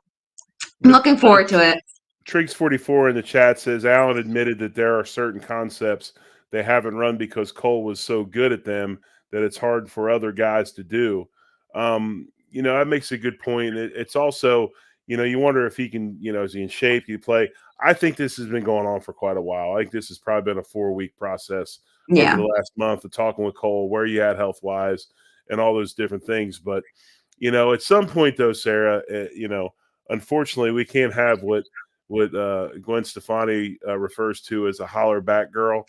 I'm looking forward to it. Triggs44 in the chat says Allen admitted that there are certain concepts they haven't run because Cole was so good at them that it's hard for other guys to do. That makes a good point. It's also, you wonder if he can, is he in shape? Can he play? I think this has been going on for quite a while. I think this has probably been a 4-week process over Yeah. the last month of talking with Cole, where you at health wise, and all those different things. But at some point though, Sarah, unfortunately, we can't have what Gwen Stefani refers to as a holler back girl.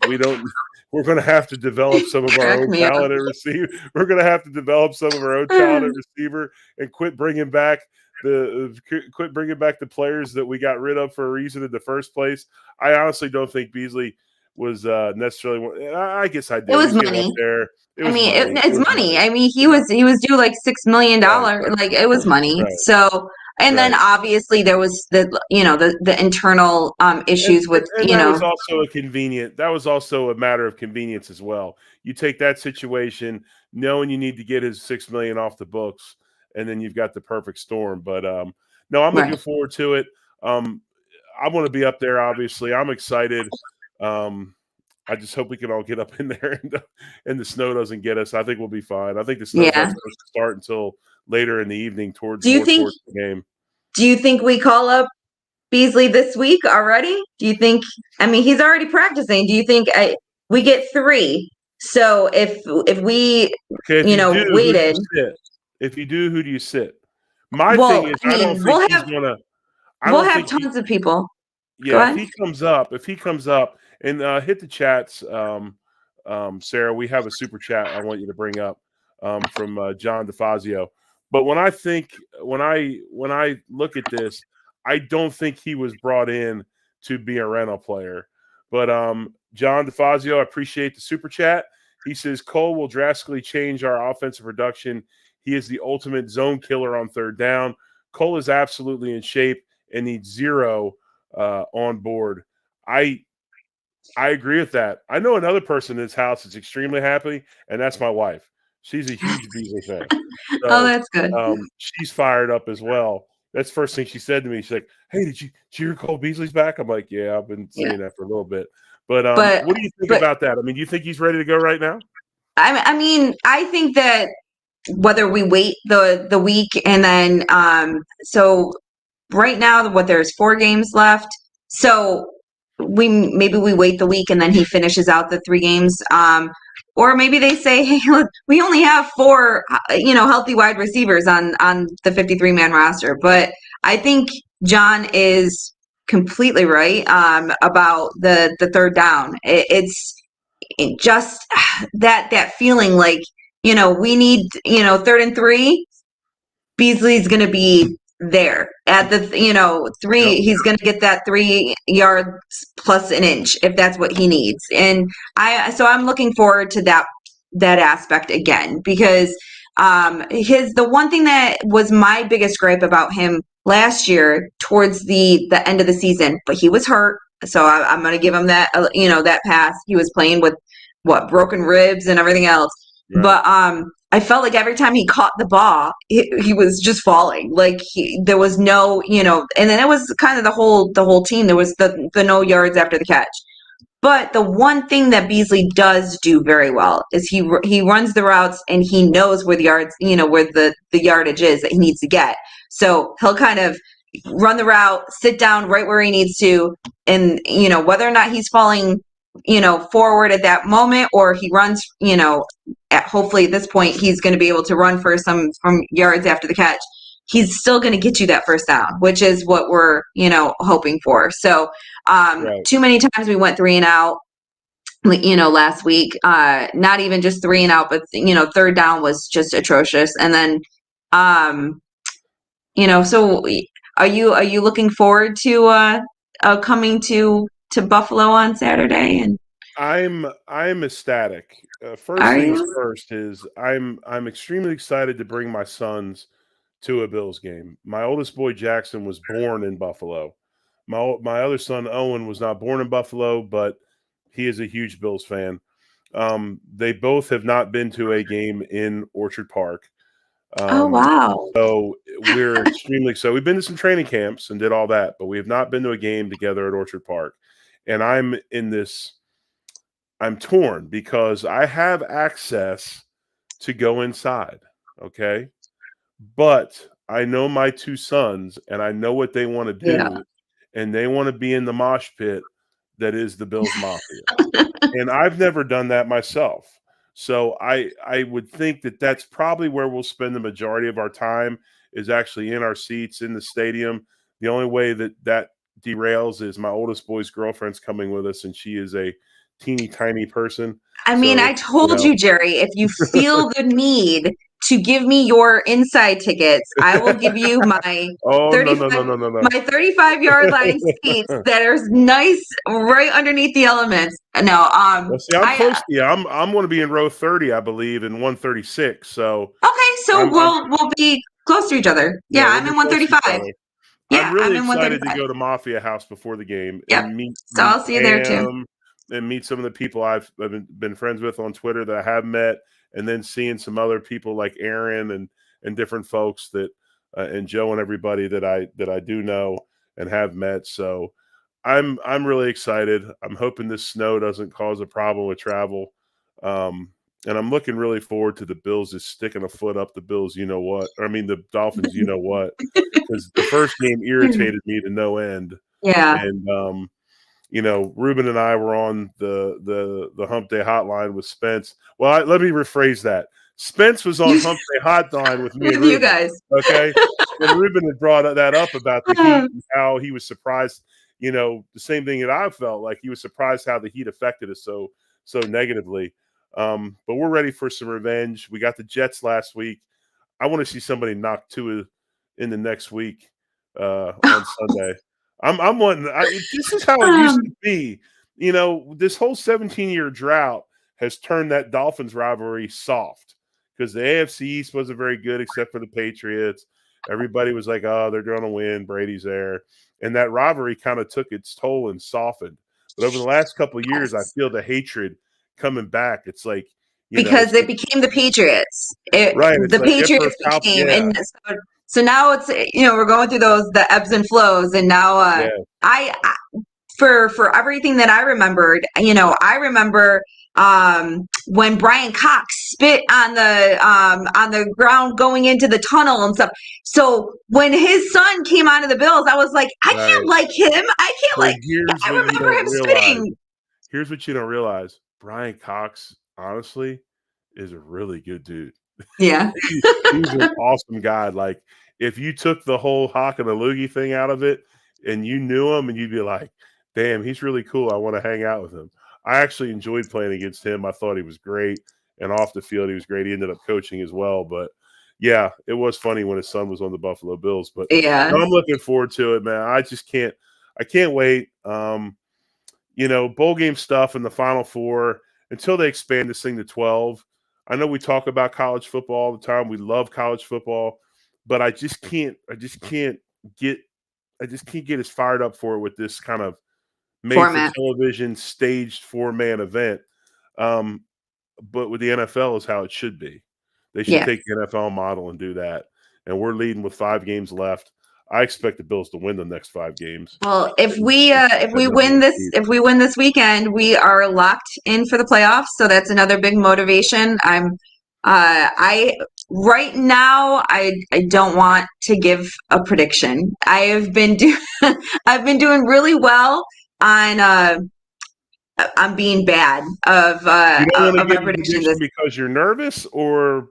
We don't. We're going to have to develop some of our Crack own me up. talent at receiver. We're going to have to develop some of our own talent at receiver and quit bringing back the players that we got rid of for a reason in the first place. I honestly don't think Beasley was necessarily. I guess I do. It was He's getting up money. there. It I was mean, money. It it's was money. money. I mean, Yeah. he was due like $6 million. Right. Like it was money. Right. And then Right. obviously there was the internal issues with And that was also that was also a matter of convenience as well. You take that situation knowing you need to get his $6 million off the books, and then you've got the perfect storm. But no, I'm looking right. forward to it. I want to be up there. Obviously, I'm excited. I just hope we can all get up in there and the snow doesn't get us. I think we'll be fine. I think the snow's not Yeah. supposed to start until later in the evening towards Do you think the game. do you think we call up Beasley this week already? Do you think? I mean, he's already practicing. Do you think we get 3? So if we Okay, if you do, who do you waited, sit? If you do, who do you sit? My thing well, is, I I don't mean, think he's gonna. I we'll don't have think he. tons of people. Go Yeah, ahead. if he comes up and hit the chats, Sarah, we have a super chat I want you to bring up from John DeFazio. But when I look at this, I don't think he was brought in to be a rental player. But John DeFazio, I appreciate the super chat. He says Cole will drastically change our offensive production. He is the ultimate zone killer on third down. Cole is absolutely in shape and needs zero on board. I agree with that. I know another person in this house is extremely happy, and that's my wife. She's a huge Beasley fan. Oh, So that's good. she's fired up as well. That's the first thing she said to me. She's like, "Hey, did you hear Cole Beasley's back?" I'm like, "Yeah, I've been Yeah. saying that for a little bit." But But what do you think but about that? I mean, do you think he's ready to go right now? I mean, I think that whether we wait the week and then so right now what there's 4 games left. So maybe we wait the week and then he finishes out the 3 games. Or maybe they say, hey, look, we only have 4 healthy wide receivers on the 53-man roster. But I think John is completely right about the third down. It just that feeling like we need 3rd and 3. Beasley's going to be there at the 3. Yep. He's going to get that 3 yards plus an inch if that's what he needs. And I'm looking forward to that aspect again, because the one thing that was my biggest gripe about him last year towards the end of the season, but he was hurt, so I'm going to give him that that pass. He was playing with broken ribs and everything else. Right. But I felt like every time he caught the ball, he was just falling. Like there was no, and then it was kind of the whole team. There was the no yards after the catch. But the one thing that Beasley does do very well is he runs the routes and he knows where the yards, where the yardage is that he needs to get. So he'll kind of run the route, sit down right where he needs to, and whether or not he's falling forward at that moment or he runs hopefully at this point he's going to be able to run for some from yards after the catch. He's still going to get you that first down, which is what we're hoping for. So Right. too many times we went 3 and out last week, not even just 3 and out, but third down was just atrocious. And then so are you looking forward to coming to Buffalo on Saturday? And I'm ecstatic. First are things you? first is I'm extremely excited to bring my sons to a Bills game. My oldest boy Jackson was born in Buffalo. My other son Owen was not born in Buffalo, but he is a huge Bills fan. They both have not been to a game in Orchard Park. Oh, wow. So we're extremely so. We've been to some training camps and did all that, but we have not been to a game together at Orchard Park. And I'm in this I'm torn because I have access to go inside, okay? But I know my 2 sons, and I know what they wanna Yeah. do, and they wanna be in the mosh pit that is the Bills Mafia, and I've never done that myself. So I would think that that's probably where we'll spend the majority of our time is actually in our seats in the stadium. The only way that that derails is my oldest boy's girlfriend's coming with us, and she is a teeny tiny person. I mean, So, I told you, Jerry, if you feel the need to give me your inside tickets, I will give you my Oh, no, no, 35 no, no, no, no. 35-yard line seats that are nice right underneath the elements. No, Well, see, I'm I close to you. I'm gonna be in row 30, I believe, in 136. So okay, so I'm we'll be close to each other. Yeah, yeah, we'll I'm be in close to each 135. other. I'm Yeah, I'm really in excited to 135. go to Mafia House before the game Yep. and So meet I'll see you there too. Pam and meet some of the people I've been friends with on Twitter that I have met, and then seeing some other people like Aaron and different folks that and Joe and everybody that I do know and have met. So I'm really excited. I'm hoping this snow doesn't cause a problem with travel. Um, and I'm looking really forward to the Bills just sticking a foot up the Bills, you know what? I mean the Dolphins, you know what? Because the first game irritated me to no end. Yeah. And you know, Ruben and I were on the Hump Day Hotline with Spence. Well, let me rephrase that. Spence was on Hump Day Hotline with me and With you Ruben. guys. Okay, and Ruben had brought that up about the heat and how he was surprised. You know, the same thing that I felt like he was surprised how the heat affected us so negatively. But we're ready for some revenge. We got the Jets last week. I want to see somebody knock two in the next week on Sunday. I'm wanting. This is how it used to be. You know, this whole 17-year drought has turned that Dolphins rivalry soft because the AFC East wasn't very good except for the Patriots. Everybody was like, "Oh, they're going to win. Brady's there," and that rivalry kind of took its toll and softened. But over the last couple of years, I Yes. feel the hatred coming back. It's like, you know, Because it's it like became the Patriots. right. It's The like Emperor Patriots became, Yeah, and so now it's we're going through the ebbs and flows, and now yeah, I for everything that I remembered, I remember when Brian Cox spit on the ground going into the tunnel and stuff. So when his son came onto the Bills, I was like, I can't right. like him. I can't But like. here's I what you remember don't him realize. spitting. Here's what you don't realize. Brian Cox, honestly, is a really good dude. Yeah. He's an awesome guy. Like, if you took the whole Hawk and the Loogie thing out of it and you knew him and you'd be like, damn, he's really cool. I want to hang out with him. I actually enjoyed playing against him. I thought he was great. And off the field, he was great. He ended up coaching as well. But yeah, it was funny when his son was on the Buffalo Bills. But Yeah. no, I'm looking forward to it, man. I can't wait. You know, bowl game stuff in the Final Four until they expand this thing to 12. I know we talk about college football all the time. We love college football, but I just can't get as fired up for it with this kind of made for Format. television staged 4-man event. Um, but with the NFL is how it should be. They should Yes. take the NFL model and do that. And we're leading with 5 games left. I expect the Bills to win the next 5 games. Well, if And we keep that number one seed. if we win this weekend, we are locked in for the playoffs. So that's another big motivation. I right now I don't want to give a prediction. I've been doing really well on being bad You don't wanna of my give a predictions. prediction because you're nervous, or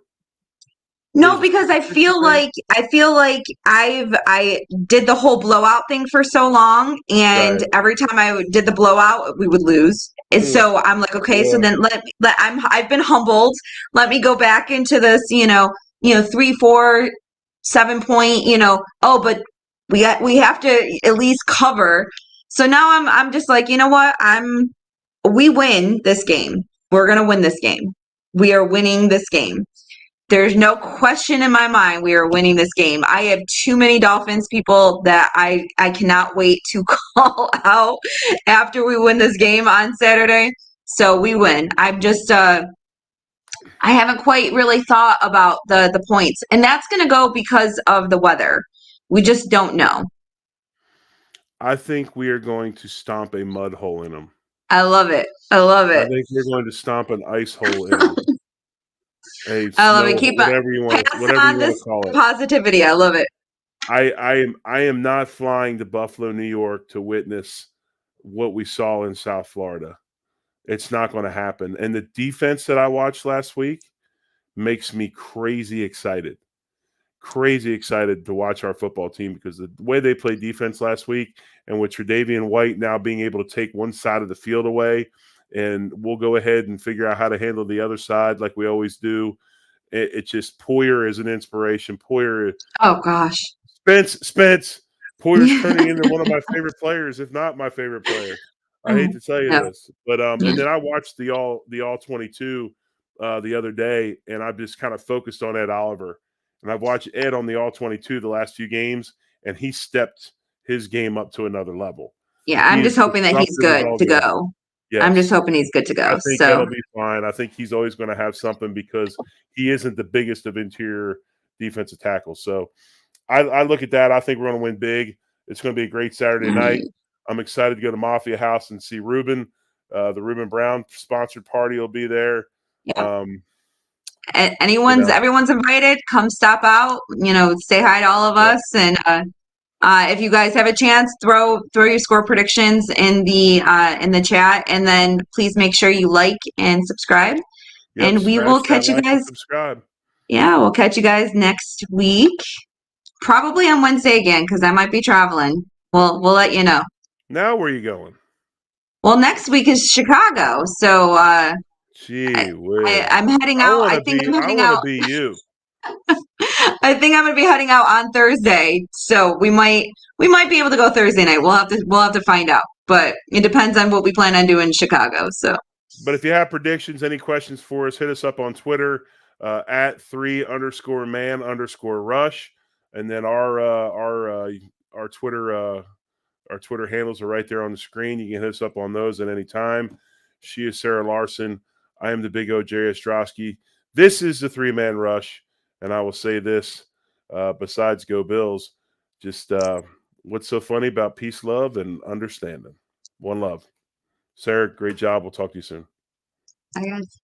No, there's a because superstition thing? I feel like I did the whole blowout thing for so long, and Right. every time did the blowout, we would lose. And Mm, so I'm like, okay, so yeah, then I've been humbled. Let me go back into this, 3, 4, 7 point, oh, but we have to at least cover. So now I'm just like, you know what? We win this game. We're gonna win this game. We are winning this game. There's no question in my mind we are winning this game. I have too many Dolphins people that I cannot wait to call out after we win this game on Saturday. So we win. I'm just I haven't quite really thought about the points. And that's going to go because of the weather. We just don't know. I think we are going to stomp a mud hole in them. I love it. I love I it. think we're going to stomp an ice hole in, a I love it. snow, Keep whatever you want pass on to this call it. positivity. I love it. I am not flying to Buffalo, New York to witness what we saw in South Florida. It's not going to happen. And the defense that I watched last week makes me crazy excited. Crazy excited to watch our football team because the way they played defense last week, and with Tre'Davious White now being able to take one side of the field away, and we'll go ahead and figure out how to handle the other side like we always do. It's just Poyer is an inspiration. Poyer, Oh gosh. Spence, Poyer's Yeah. turning into one of my favorite players, if not my favorite player. I hate to tell you No. this, but and then I watched the all 22 the other day, and I've just kind of focused on Ed Oliver, and I've watched Ed on the all 22 the last few games, and he stepped his game up to another level. Yeah, He I'm is just hoping that he's disruptive as good all to get out. go. I'm just Yes, hoping he's good to I go. think So Ed'll be fine. I think he's always going to have something because he isn't the biggest of interior defensive tackles. So I look at that. I think we're going to win big. It's going to be a great Saturday night. I'm excited to go to Mafia House and see Ruben. The Ruben Brown sponsored party will be there. yeah. You know, Everyone's invited. Come stop out. Say hi to all of yep, us. And if you guys have a chance, throw your score predictions in the chat, and then please make sure you like and subscribe. yep. And we will Smash that catch you like and guys. subscribe. Yeah, we'll catch you guys next week. Probably on Wednesday again because I might be traveling. We'll let you know. Now, where are you going? Well, next week is Chicago, so Gee whiz! I'm heading I out. want I to think I'm be. I heading want to out. be you. I think I'm going to be heading out on Thursday, so we might be able to go Thursday night. We'll have to find out, but it depends on what we plan on doing in Chicago. So But if you have predictions, any questions for us, hit us up on Twitter at 3_man_rush, and then our Twitter handles are right there on the screen. You can hit us up on those at any time. She is Sara Larson. I am the big O, Jerry Ostroski. This is the 3-man rush, and I will say this: besides Go Bills, just what's so funny about peace, love, and understanding? One love. Sarah, great job. We'll talk to you soon. I guess.